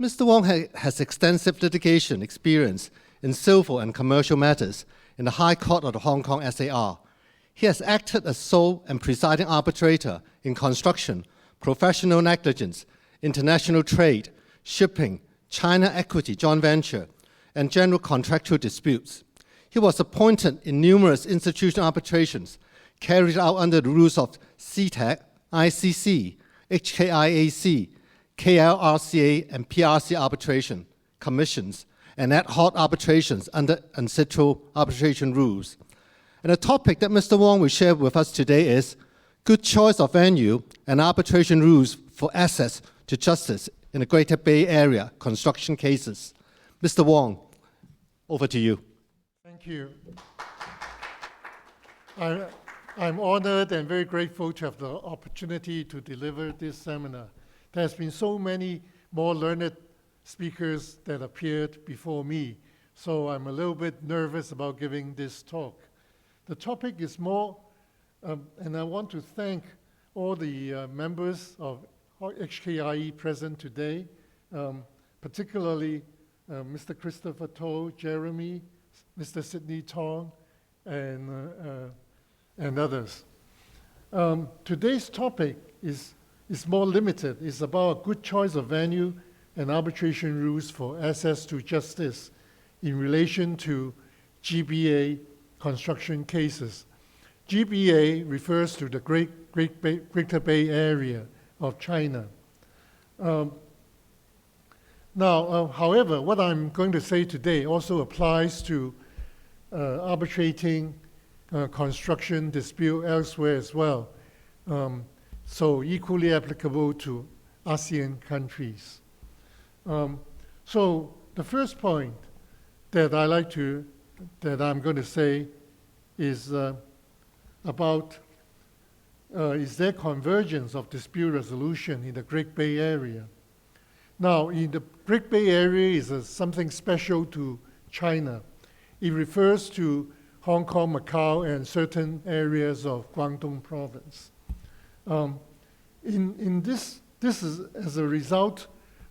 Mr. Wong has extensive litigation experience in civil and commercial matters in the High Court of the Hong Kong SAR. He has acted as sole and presiding arbitrator in construction, professional negligence, international trade, shipping, China equity joint venture, and general contractual disputes. He was appointed in numerous institutional arbitrations carried out under the rules of CTAC, ICC, HKIAC, KLRCA, and PRC arbitration commissions, and ad hoc arbitrations under ancestral arbitration rules. And the topic that Mr. Wong will share with us today is good choice of venue and arbitration rules for access to justice in the Greater Bay Area construction cases. Mr. Wong, over to you. Thank you. I'm honored and very grateful to have the opportunity to deliver this seminar. There has been so many more learned speakers that appeared before me, so I'm a little bit nervous about giving this talk. The topic is more, and I want to thank all the members of HKIE present today, particularly Mr. Christopher To, Jeremy, Mr. Sidney Tong, and others. Today's topic is more limited. It's about a good choice of venue and arbitration rules for access to justice in relation to GBA construction cases. GBA refers to the Greater Bay Area of China. However, what I'm going to say today also applies to arbitrating construction dispute elsewhere as well, so equally applicable to ASEAN countries. So the first point that I'm going to say is about is there convergence of dispute resolution in the Great Bay Area. Now, in the Great Bay Area is something special to China. It refers to Hong Kong, Macau, and certain areas of Guangdong province. This is as a result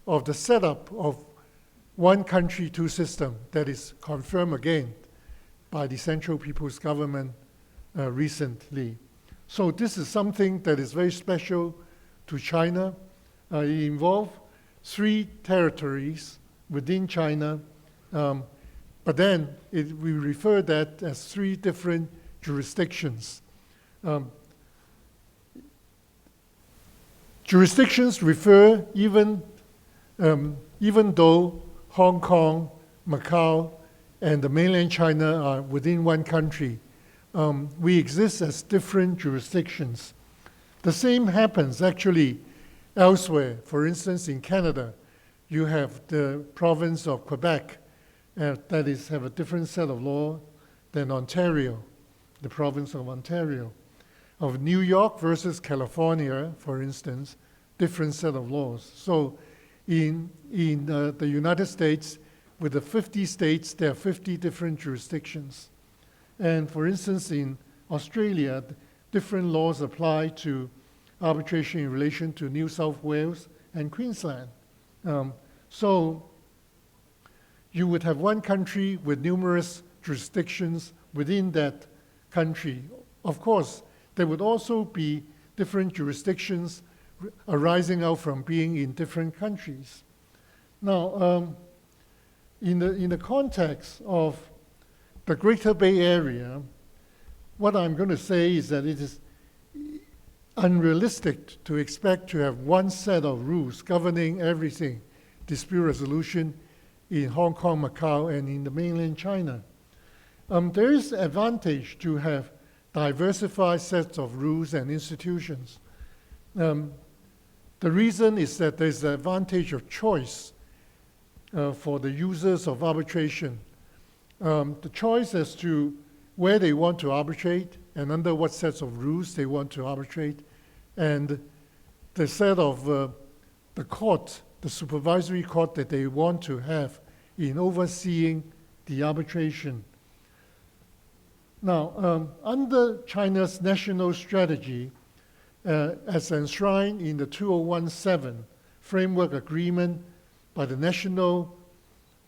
of the setup of one country, two system that is confirmed again by the Central People's Government recently. So this is something that is very special to China. It involves 3 territories within China, but then we refer that as 3 different jurisdictions. Jurisdictions refer even though Hong Kong, Macau, and the mainland China are within one country, we exist as different jurisdictions. The same happens actually elsewhere. For instance, in Canada, you have the province of Quebec, that is have a different set of law than Ontario, the province of Ontario. Of New York versus California, for instance, different set of laws. So in the United States, with the 50 states, there are 50 different jurisdictions. And for instance, in Australia, different laws apply to arbitration in relation to New South Wales and Queensland. So you would have one country with numerous jurisdictions within that country. Of course, there would also be different jurisdictions arising out from being in different countries. Now, in the context of the Greater Bay Area, what I'm going to say is that it is unrealistic to expect to have one set of rules governing everything, dispute resolution in Hong Kong, Macau, and in the mainland China. There is advantage to have diversified sets of rules and institutions. The reason is that there's the advantage of choice for the users of arbitration. The choice as to where they want to arbitrate and under what sets of rules they want to arbitrate, and the set of the court, the supervisory court that they want to have in overseeing the arbitration. Now, under China's national strategy, as enshrined in the 2017 Framework Agreement by the National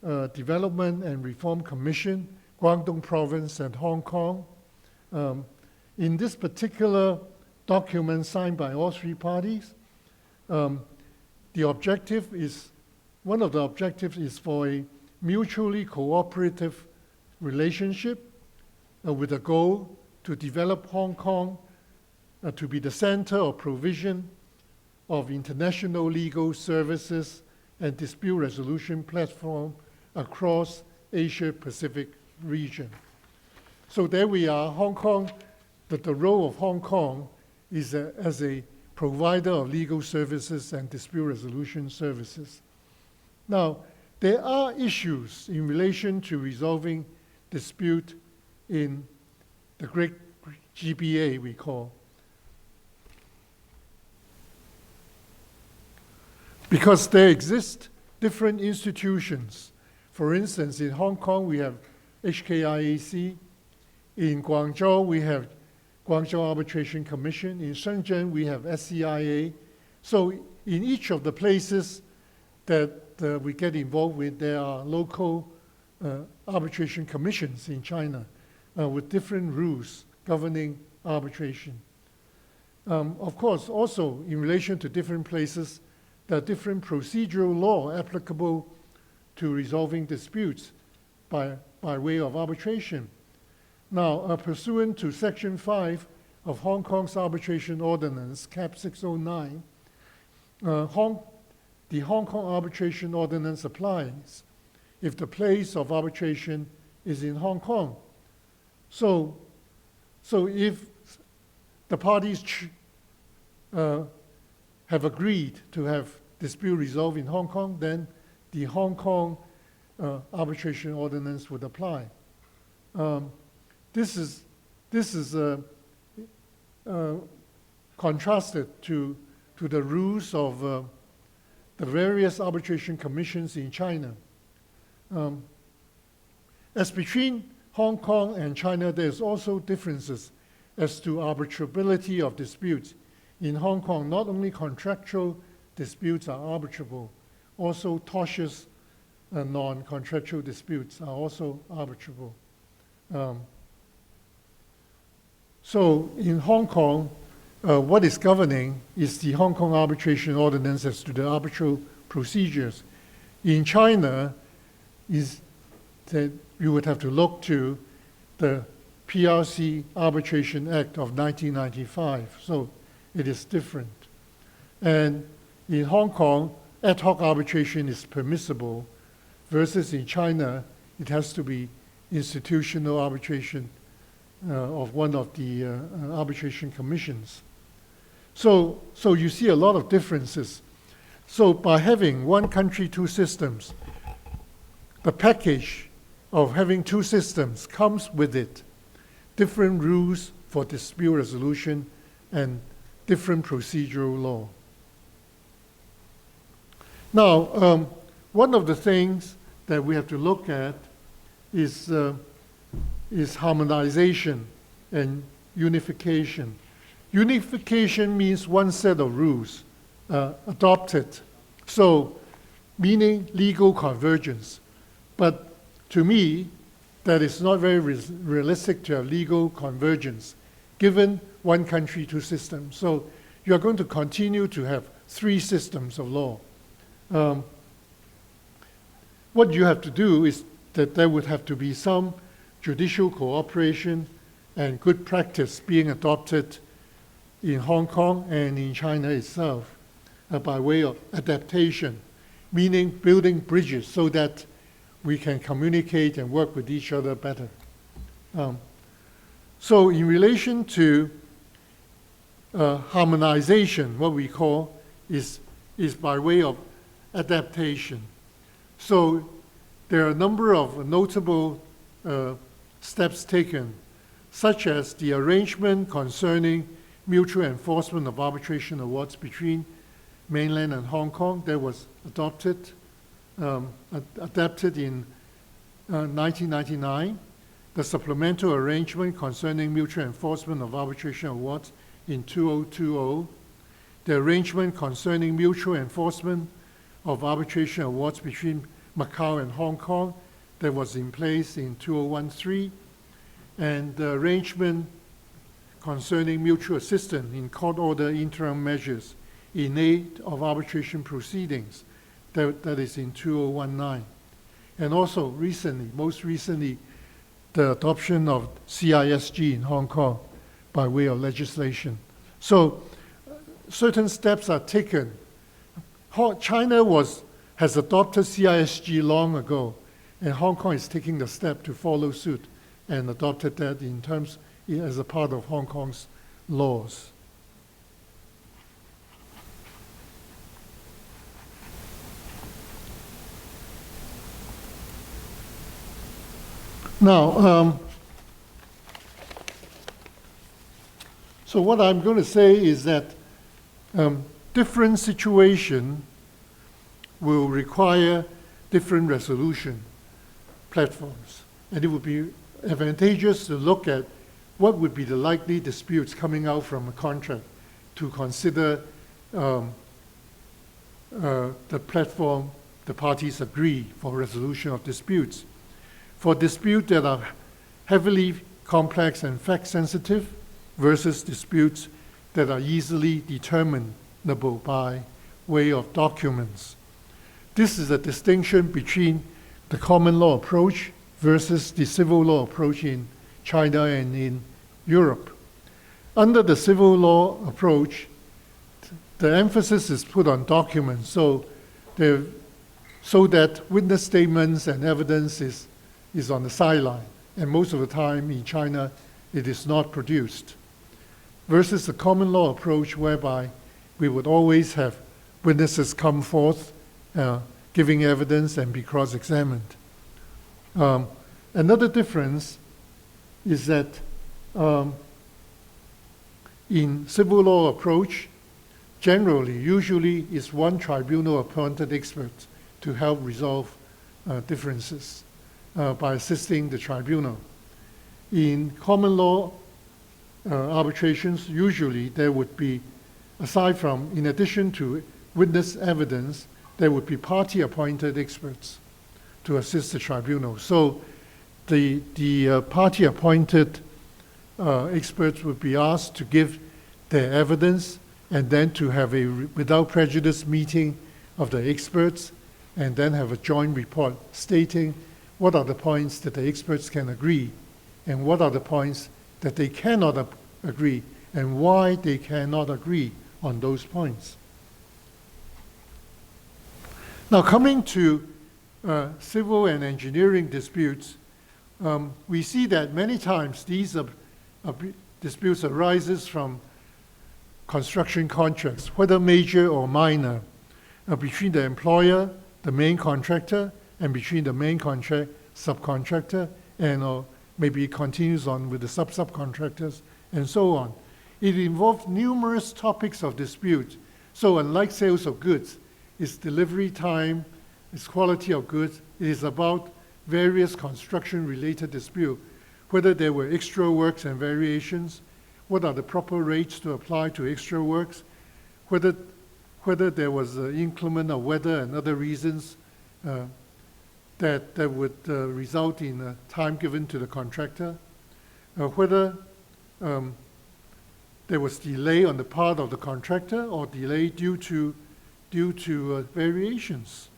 Development and Reform Commission, Guangdong Province, and Hong Kong. In this particular document signed by all three parties, the objective is, one of the objectives is for a mutually cooperative relationship with a goal to develop Hong Kong to be the center of provision of international legal services and dispute resolution platform across Asia-Pacific region. So there we are, Hong Kong, that the role of Hong Kong is as a provider of legal services and dispute resolution services. Now, there are issues in relation to resolving dispute in the Great GBA, we call. Because there exist different institutions. For instance, in Hong Kong, we have HKIAC. In Guangzhou, we have Guangzhou Arbitration Commission. In Shenzhen, we have SCIA. So in each of the places that we get involved with, there are local arbitration commissions in China with different rules governing arbitration. Of course, also in relation to different places, there are different procedural law applicable to resolving disputes by way of arbitration. Now, pursuant to Section 5 of Hong Kong's Arbitration Ordinance, Cap 609, the Hong Kong Arbitration Ordinance applies if the place of arbitration is in Hong Kong. So if the parties have agreed to have dispute resolved in Hong Kong, then the Hong Kong Arbitration Ordinance would apply. This is contrasted to the rules of the various arbitration commissions in China. As between Hong Kong and China, there's also differences as to arbitrability of disputes. In Hong Kong, not only contractual disputes are arbitrable, also tortious non-contractual disputes are also arbitrable. So in Hong Kong, what is governing is the Hong Kong Arbitration Ordinance as to the arbitral procedures. In China, is that you would have to look to the PRC Arbitration Act of 1995. So it is different. And in Hong Kong, ad hoc arbitration is permissible, versus in China, it has to be institutional arbitration of one of the arbitration commissions. So you see a lot of differences. So by having one country, two systems, the package of having two systems comes with it different rules for dispute resolution and different procedural law. Now, one of the things that we have to look at is harmonization and unification. Unification means one set of rules adopted, so meaning legal convergence. But to me, that is not very realistic to have legal convergence, given one country, two systems. So you are going to continue to have three systems of law. What you have to do is that there would have to be some judicial cooperation and good practice being adopted in Hong Kong and in China itself by way of adaptation, meaning building bridges so that we can communicate and work with each other better. So in relation to harmonization, what we call is by way of adaptation. So there are a number of notable steps taken, such as the arrangement concerning mutual enforcement of arbitration awards between mainland and Hong Kong that was adapted in 1999, the supplemental arrangement concerning mutual enforcement of arbitration awards in 2020, the arrangement concerning mutual enforcement of arbitration awards between Macau and Hong Kong that was in place in 2013, and the arrangement concerning mutual assistance in court order interim measures in aid of arbitration proceedings, that is in 2019. And also recently, most recently, the adoption of CISG in Hong Kong by way of legislation. So certain steps are taken. China has adopted CISG long ago, and Hong Kong is taking the step to follow suit and adopted that in terms as a part of Hong Kong's laws. Now, so what I'm going to say is that different situation will require different resolution platforms. And it would be advantageous to look at what would be the likely disputes coming out from a contract to consider the platform the parties agree for resolution of disputes. For disputes that are heavily complex and fact-sensitive versus disputes that are easily determinable by way of documents. This is a distinction between the common law approach versus the civil law approach in China and in Europe. Under the civil law approach, the emphasis is put on documents, so that witness statements and evidence is on the sideline, and most of the time in China it is not produced. Versus the common law approach, whereby we would always have witnesses come forth giving evidence and be cross-examined. Another difference is that in civil law approach, usually is one tribunal appointed expert to help resolve differences by assisting the tribunal. In common law arbitrations, usually there would be, in addition to witness evidence, there would be party-appointed experts to assist the tribunal. So the party-appointed experts would be asked to give their evidence and then to have a without prejudice meeting of the experts and then have a joint report stating what are the points that the experts can agree and what are the points that they cannot agree and why they cannot agree on those points. Now, coming to civil and engineering disputes, we see that many times these disputes arises from construction contracts, whether major or minor, between the employer, the main contractor, and between the main contract, subcontractor, and maybe it continues on with the subcontractors, and so on. It involves numerous topics of dispute. So unlike sales of goods, its delivery time, its quality of goods, it is about various construction-related disputes, whether there were extra works and variations, what are the proper rates to apply to extra works, whether there was inclement of weather and other reasons that would result in time given to the contractor, whether there was delay on the part of the contractor or delay due to variations,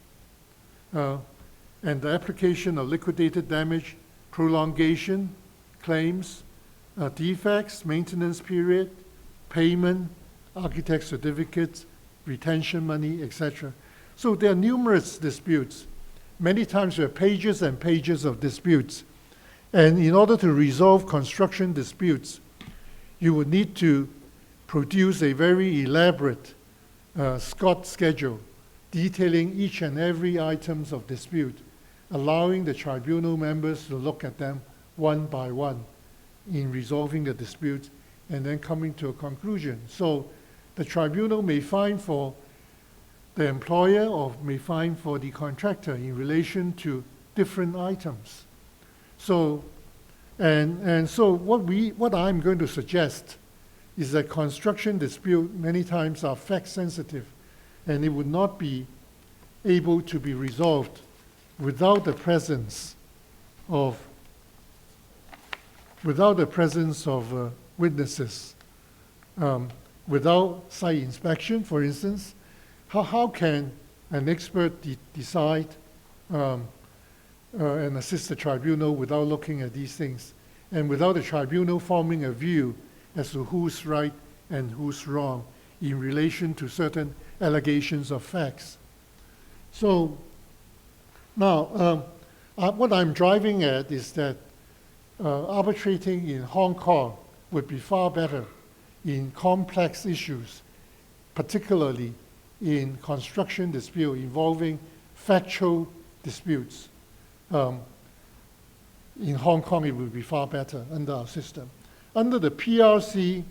and the application of liquidated damage, prolongation, claims, defects, maintenance period, payment, architect certificates, retention money, etc. So there are numerous disputes. Many times there are pages and pages of disputes. And in order to resolve construction disputes, you would need to produce a very elaborate SCOT schedule detailing each and every items of dispute, allowing the tribunal members to look at them one by one in resolving the dispute and then coming to a conclusion. So the tribunal may find for the employer or may find for the contractor in relation to different items. So, and so what I'm going to suggest is that construction dispute many times are fact sensitive, and it would not be able to be resolved without the presence of witnesses, without site inspection, for instance. How can an expert decide and assist the tribunal without looking at these things, and without the tribunal forming a view as to who's right and who's wrong in relation to certain allegations of facts? So now, what I'm driving at is that arbitrating in Hong Kong would be far better in complex issues, particularly in construction dispute involving factual disputes. In Hong Kong, it would be far better under our system. Under the PRC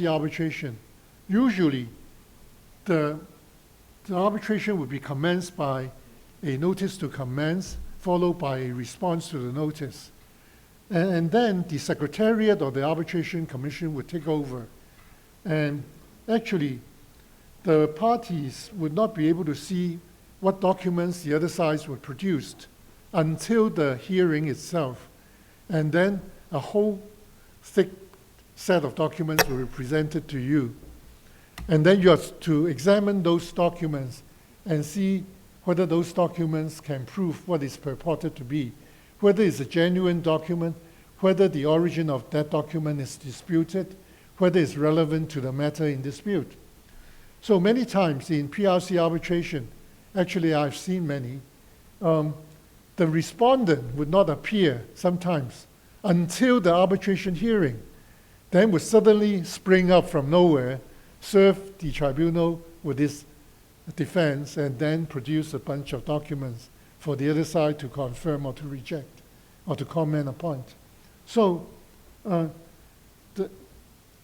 arbitration, usually the arbitration would be commenced by a notice to commence, followed by a response to the notice. And then the Secretariat or the Arbitration Commission would take over. And actually, the parties would not be able to see what documents the other sides would produce until the hearing itself. And then a whole thick set of documents will be presented to you. And then you have to examine those documents and see whether those documents can prove what is purported to be, whether it's a genuine document, whether the origin of that document is disputed, whether it's relevant to the matter in dispute. So many times in PRC arbitration, actually I've seen many, the respondent would not appear sometimes until the arbitration hearing, then would suddenly spring up from nowhere, serve the tribunal with this defense, and then produce a bunch of documents for the other side to confirm or to reject or to comment upon. So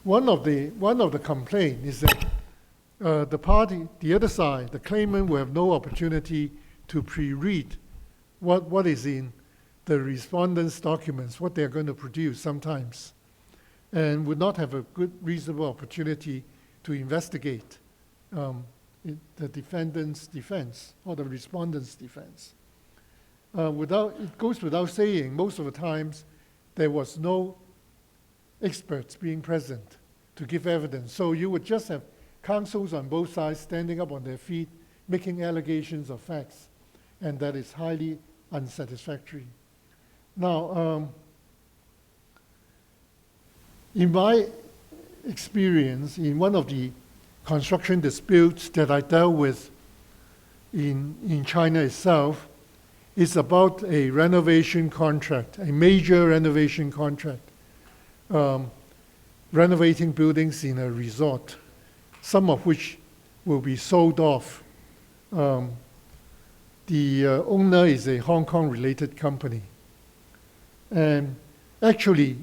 one of the complaints is that the other side, the claimant, will have no opportunity to pre-read what is in the respondent's documents, what they're going to produce sometimes, and would not have a good, reasonable opportunity to investigate the defendant's defense or the respondent's defense. It goes without saying, most of the times there was no experts being present to give evidence. So you would just have counsels on both sides standing up on their feet, making allegations of facts, and that is highly unsatisfactory. Now, in my experience, in one of the construction disputes that I dealt with in China itself, is about a renovation contract, a major renovation contract, renovating buildings in a resort, some of which will be sold off. The owner is a Hong Kong-related company. And actually,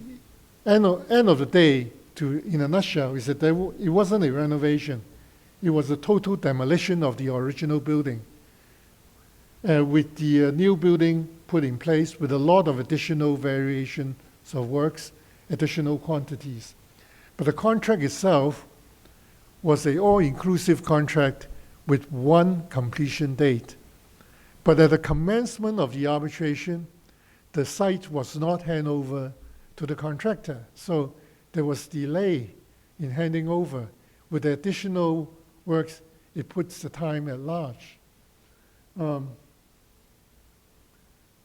end of the day, in a nutshell, is that it wasn't a renovation. It was a total demolition of the original building, with the new building put in place with a lot of additional variations of works, additional quantities. But the contract itself was an all-inclusive contract with one completion date. But at the commencement of the arbitration, the site was not handed over to the contractor. So there was delay in handing over. With the additional works, it puts the time at large.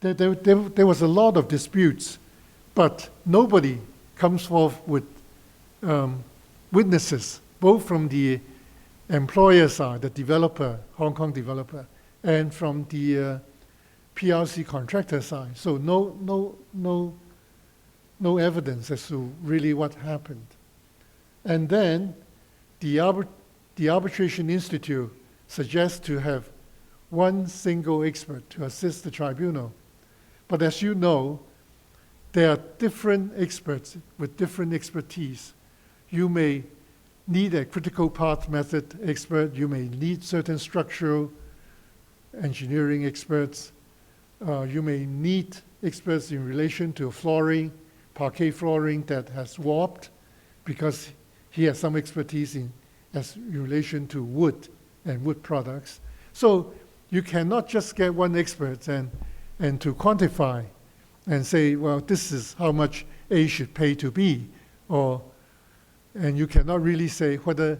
There was a lot of disputes, but nobody comes forth with witnesses, both from the employer side, the developer, Hong Kong developer, and from the PRC contractor side. So no evidence as to really what happened. And then the Arbitration Institute suggests to have one single expert to assist the tribunal. But as you know, there are different experts with different expertise. You may need a critical path method expert. You may need certain structural engineering experts. You may need experts in relation to flooring, parquet flooring that has warped, because he has some expertise as in relation to wood and wood products. So you cannot just get one expert and to quantify and say, well, this is how much A should pay to B, and you cannot really say whether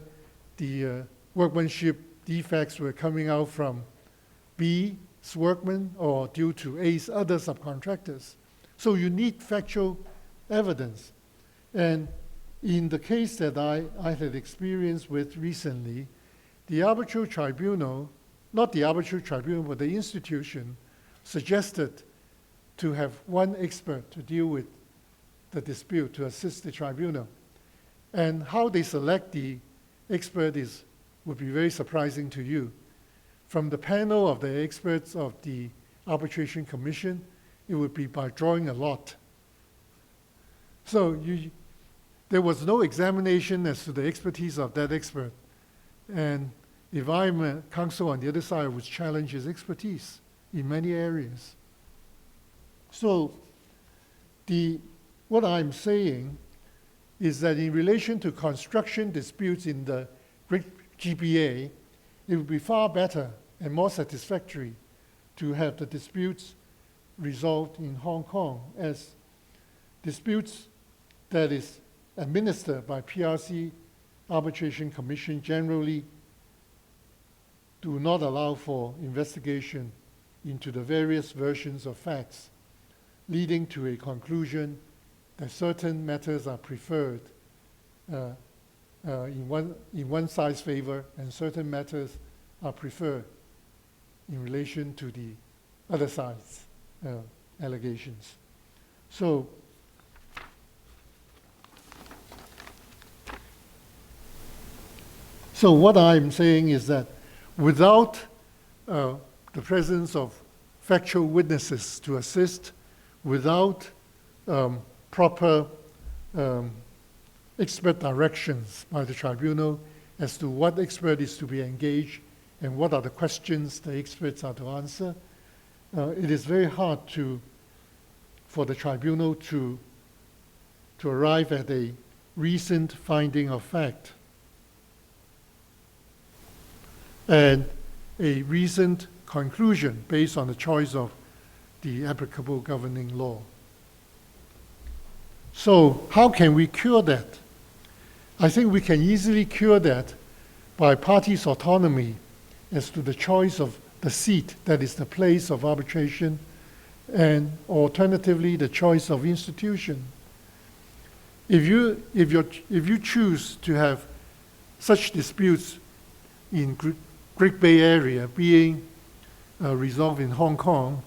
the workmanship defects were coming out from B's workmen or due to A's other subcontractors. So you need factual evidence. And in the case that I had experience with recently, the arbitral tribunal, not the arbitral tribunal, but the institution, suggested to have one expert to deal with the dispute, to assist the tribunal. And how they select the expert would be very surprising to you. From the panel of the experts of the Arbitration Commission, it would be by drawing a lot. So there was no examination as to the expertise of that expert. And if I'm a counsel on the other side, I would challenge his expertise in many areas. So what I'm saying is that in relation to construction disputes in the GBA, it would be far better and more satisfactory to have the disputes resolved in Hong Kong, as disputes that is administered by PRC Arbitration Commission generally do not allow for investigation into the various versions of facts, leading to a conclusion that certain matters are preferred in one side's favor and certain matters are preferred in relation to the other side's allegations. So what I'm saying is that without the presence of factual witnesses to assist, without proper expert directions by the tribunal as to what expert is to be engaged and what are the questions the experts are to answer, it is very hard for the tribunal to arrive at a recent finding of fact and a recent conclusion based on the choice of the applicable governing law. So how can we cure that? I think we can easily cure that by parties' autonomy as to the choice of the seat, that is the place of arbitration, and alternatively the choice of institution. If you choose to have such disputes in Great Bay Area being resolved in Hong Kong,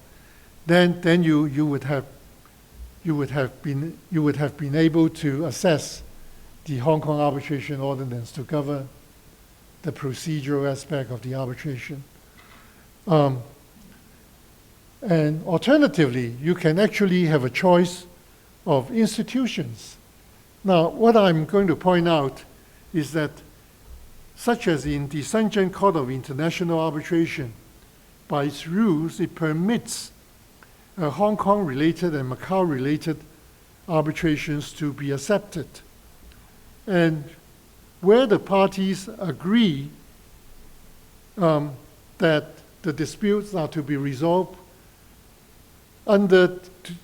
then you would have been able to assess the Hong Kong Arbitration Ordinance to govern the procedural aspect of the arbitration. And alternatively, you can actually have a choice of institutions. Now, what I'm going to point out is that, such as in the Shenzhen Court of International Arbitration, by its rules, it permits Hong Kong-related and Macau-related arbitrations to be accepted. And where the parties agree that the disputes are to be resolved under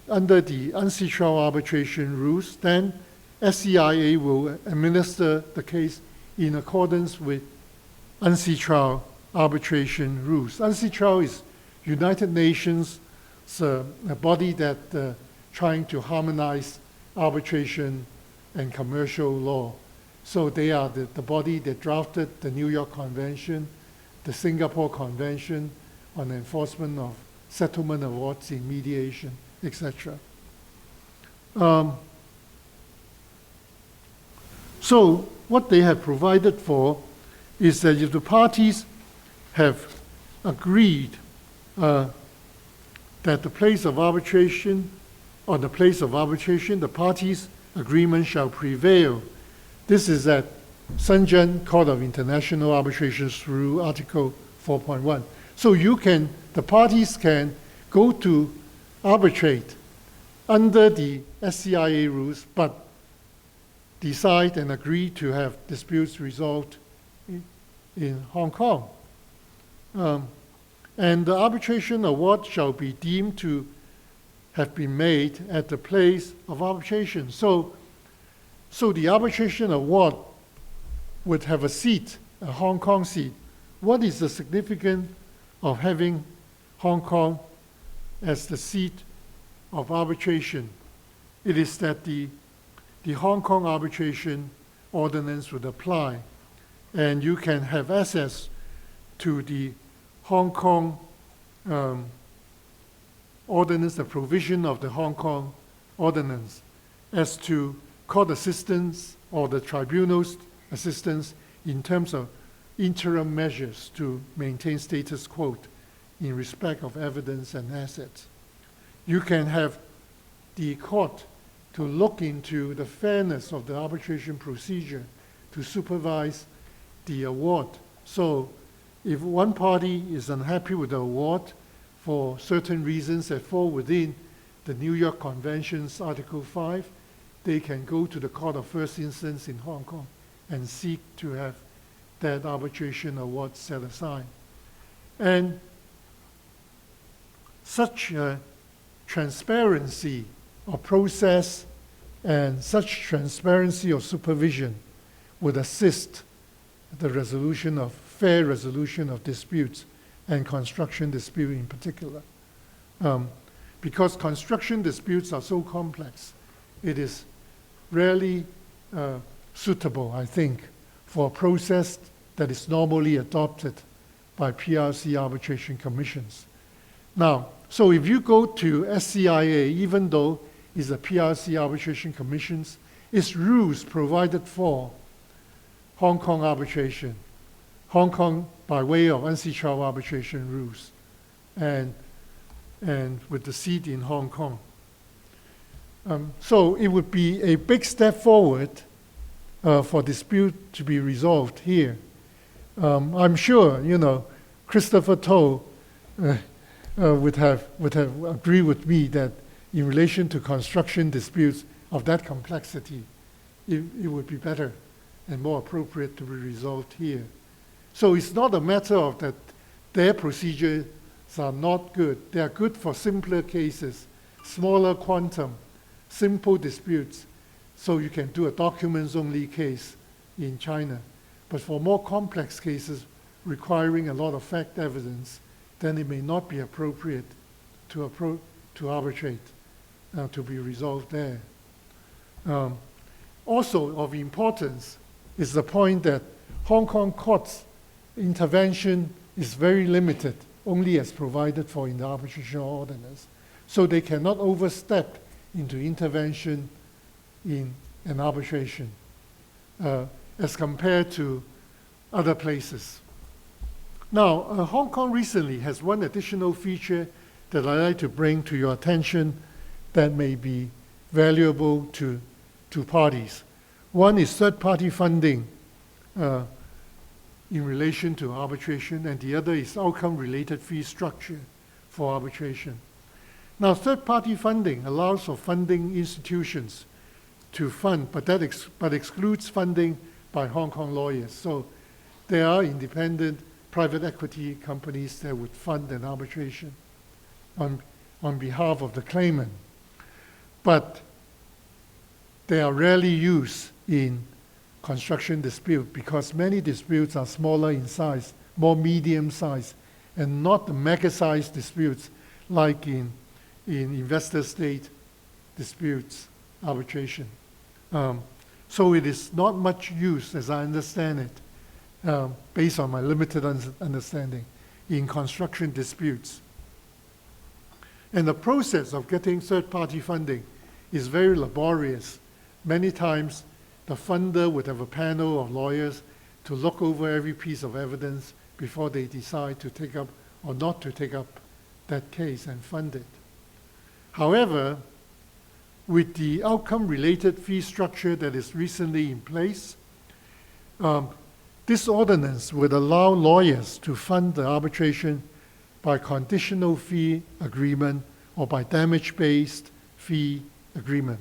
the UNCITRAL arbitration rules, then SCIA will administer the case in accordance with UNCITRAL arbitration rules. UNCITRAL is United Nations, a body that trying to harmonize arbitration and commercial law. So they are the body that drafted the New York Convention, the Singapore Convention on enforcement of settlement awards in mediation, etc. So what they have provided for is that if the parties have agreed that the place of arbitration, on the place of arbitration, the parties' agreement shall prevail. This is at Shenzhen Court of International Arbitration through Article 4.1. So the parties can go to arbitrate under the SCIA rules, but decide and agree to have disputes resolved in Hong Kong. And the arbitration award shall be deemed to have been made at the place of arbitration. So the arbitration award would have a seat, a Hong Kong seat. What is the significance of having Hong Kong as the seat of arbitration? It is that the Hong Kong arbitration ordinance would apply, and you can have access to the Hong Kong ordinance, the provision of the Hong Kong ordinance as to court assistance or the tribunal's assistance in terms of interim measures to maintain status quo in respect of evidence and assets. You can have the court to look into the fairness of the arbitration procedure to supervise the award. So if one party is unhappy with the award for certain reasons that fall within the New York Convention's Article 5, they can go to the Court of First Instance in Hong Kong and seek to have that arbitration award set aside. And such transparency of process and such transparency of supervision would assist the resolution of fair resolution of disputes and construction dispute in particular. Because construction disputes are so complex, it is rarely suitable, I think, for a process that is normally adopted by PRC arbitration commissions. Now, so if you go to SCIA, even though it's a PRC arbitration commissions, its rules provided for Hong Kong arbitration, Hong Kong by way of ancestral arbitration rules, and with the seat in Hong Kong. So it would be a big step forward for dispute to be resolved here. I'm sure, Christopher Toh would have agreed with me that in relation to construction disputes of that complexity, it would be better and more appropriate to be resolved here. So it's not a matter of that their procedures are not good. They are good for simpler cases, smaller quantum, simple disputes, so you can do a documents-only case in China. But for more complex cases requiring a lot of fact evidence, then it may not be appropriate to arbitrate, to be resolved there. Also of importance is the point that Hong Kong courts' intervention is very limited, only as provided for in the arbitration ordinance. So they cannot overstep into intervention in an arbitration as compared to other places. Now, Hong Kong recently has one additional feature that I'd like to bring to your attention that may be valuable to parties. One is third-party funding in relation to arbitration, and the other is outcome-related fee structure for arbitration. Now, third-party funding allows for funding institutions to fund, but excludes funding by Hong Kong lawyers. So there are independent private equity companies that would fund an arbitration on behalf of the claimant. But they are rarely used in construction dispute because many disputes are smaller in size, more medium size, and not the mega-sized disputes like in investor-state disputes arbitration. So it is not much use, as I understand it, based on my limited understanding, in construction disputes. And the process of getting third-party funding is very laborious. Many times, the funder would have a panel of lawyers to look over every piece of evidence before they decide to take up or not to take up that case and fund it. However, with the outcome-related fee structure that is recently in place, this ordinance would allow lawyers to fund the arbitration by conditional fee agreement or by damage-based fee agreement.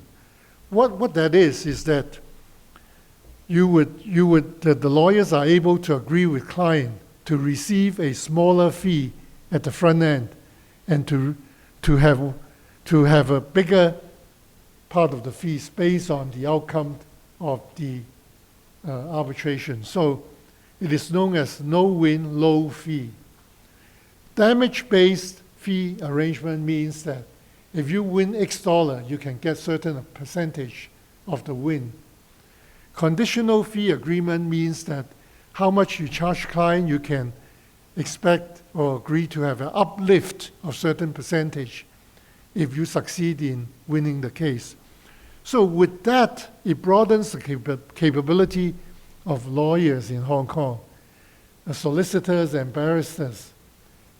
What that is that the lawyers are able to agree with client to receive a smaller fee at the front end and to have a bigger part of the fees based on the outcome of the arbitration. So it is known as no-win, low-fee. Damage-based fee arrangement means that if you win X dollar, you can get certain percentage of the win. Conditional fee agreement means that how much you charge client, you can expect or agree to have an uplift of certain percentage if you succeed in winning the case. So with that, it broadens the capability of lawyers in Hong Kong, solicitors and barristers,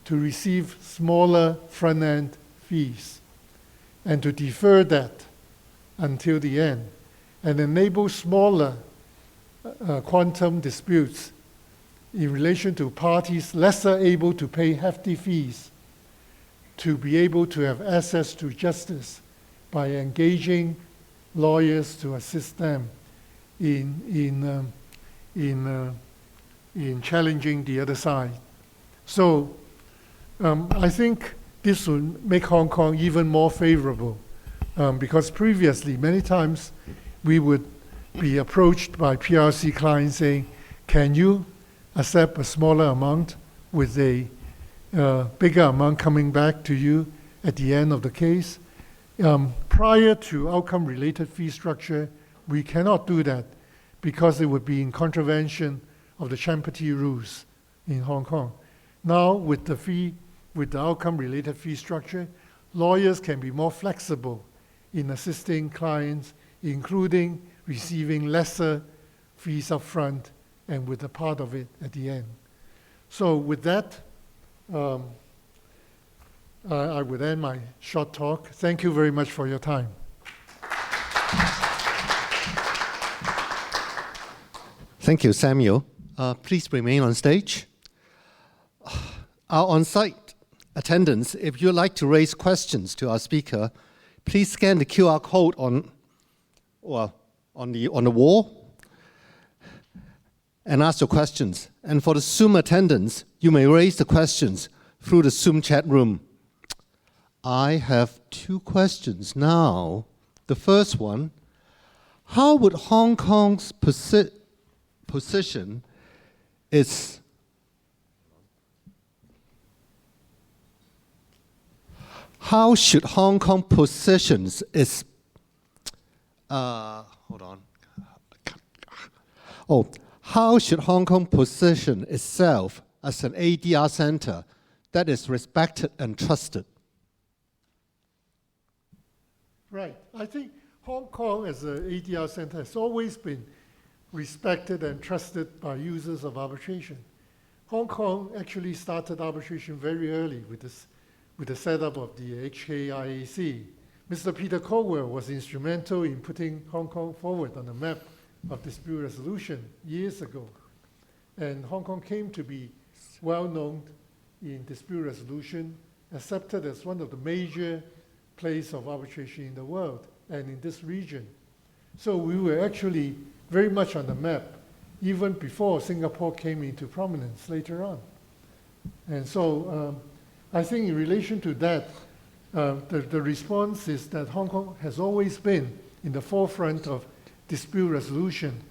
to receive smaller front-end fees and to defer that until the end and enable smaller quantum disputes in relation to parties lesser able to pay hefty fees to be able to have access to justice by engaging lawyers to assist them in challenging the other side. So I think this will make Hong Kong even more favorable because previously, many times, we would be approached by PRC clients saying, can you accept a smaller amount with a bigger amount coming back to you at the end of the case? Prior to outcome-related fee structure, we cannot do that because it would be in contravention of the Champerty rules in Hong Kong. Now, with the outcome-related fee structure, lawyers can be more flexible in assisting clients, including receiving lesser fees up front and with a part of it at the end. So with that, I would end my short talk. Thank you very much for your time. Thank you, Samuel. Please remain on stage. Our on-site attendants, if you'd like to raise questions to our speaker, please scan the QR code on the wall and ask your questions. And for the Zoom attendants, you may raise the questions through the Zoom chat room. I have two questions now. The first one, how would Hong Kong's position is how should Hong Kong positions its how should Hong Kong position itself as an ADR center that is respected and trusted? Right. I think Hong Kong as an ADR center has always been respected and trusted by users of arbitration. Hong Kong actually started arbitration very early with the setup of the HKIAC. Mr. Peter Caldwell was instrumental in putting Hong Kong forward on the map of dispute resolution years ago. And Hong Kong came to be well known in dispute resolution, accepted as one of the major places of arbitration in the world and in this region. So we were actually very much on the map even before Singapore came into prominence later on. And so I think in relation to that, the response is that Hong Kong has always been in the forefront of dispute resolution,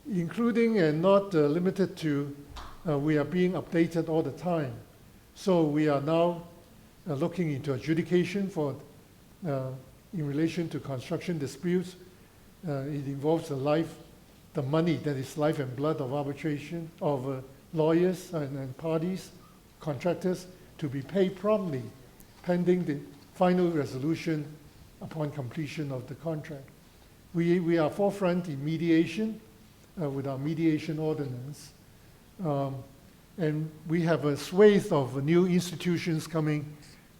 including and not limited to, we are being updated all the time. So we are now looking into adjudication for in relation to construction disputes. It involves the money that is life and blood of arbitration, of lawyers and parties, contractors, to be paid promptly, pending the final resolution upon completion of the contract. We are forefront in mediation with our mediation ordinance. And we have a swathe of new institutions coming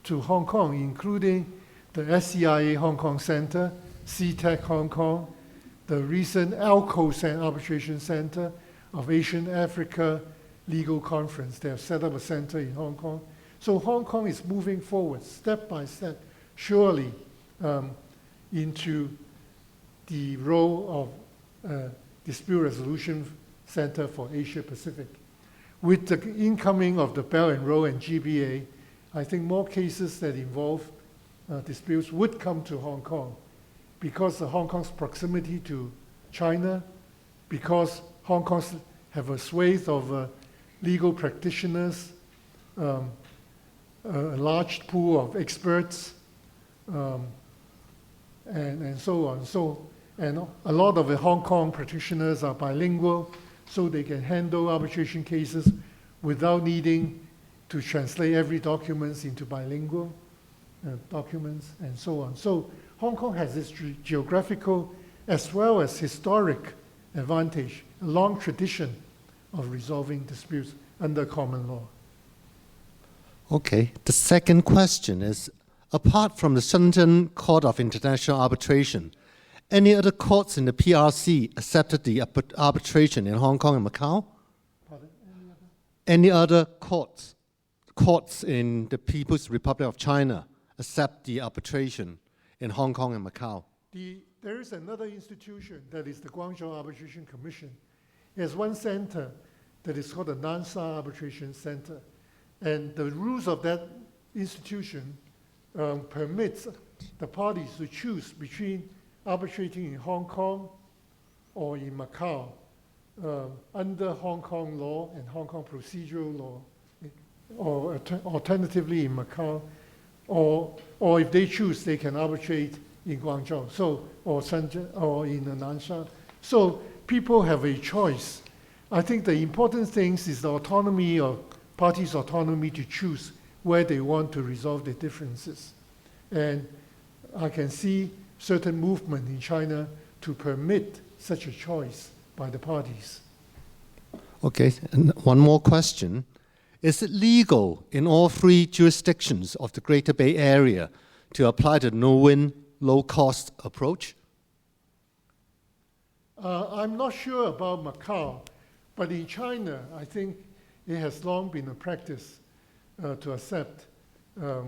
to Hong Kong, including the SCIA Hong Kong Center, CTEC Hong Kong, the recent ALCO Arbitration Center of Asian Africa Legal Conference. They have set up a center in Hong Kong. So Hong Kong is moving forward, step by step, surely into the role of Dispute Resolution Center for Asia Pacific. With the incoming of the Belt and Road and GBA, I think more cases that involve disputes would come to Hong Kong because of Hong Kong's proximity to China, because Hong Kong have a swathe of legal practitioners, a large pool of experts, and so on. And a lot of the Hong Kong practitioners are bilingual, so they can handle arbitration cases without needing to translate every document into bilingual documents, and so on. So Hong Kong has this geographical as well as historic advantage, a long tradition of resolving disputes under common law. Okay, the second question is, apart from the Shenzhen Court of International Arbitration, any other courts in the PRC accepted the arbitration in Hong Kong and Macau? Pardon? Any other courts in the People's Republic of China accept the arbitration in Hong Kong and Macau? There is another institution that is the Guangzhou Arbitration Commission. It has one center that is called the Nansha Arbitration Center. And the rules of that institution permits the parties to choose between arbitrating in Hong Kong or in Macau under Hong Kong law and Hong Kong procedural law, or alternatively in Macau, or if they choose, they can arbitrate in Guangzhou, or Shenzhen, or in Nansha. So people have a choice. I think the important thing is the autonomy of parties' autonomy to choose where they want to resolve their differences. And I can see certain movement in China to permit such a choice by the parties. Okay, and one more question. Is it legal in all three jurisdictions of the Greater Bay Area to apply the no-win, low-cost approach? I'm not sure about Macau, but in China, I think it has long been a practice to accept a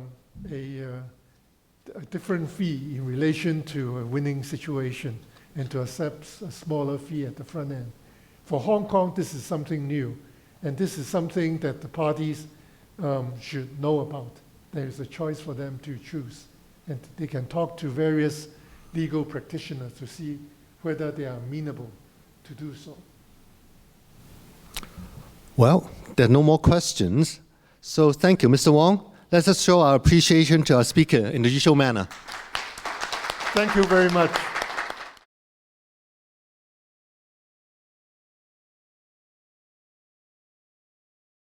different fee in relation to a winning situation and to accept a smaller fee at the front end. For Hong Kong, this is something new, and this is something that the parties should know about. There is a choice for them to choose, and they can talk to various legal practitioners to see whether they are amenable to do so. Well, there are no more questions. So thank you, Mr. Wong. Let us show our appreciation to our speaker in the usual manner. Thank you very much.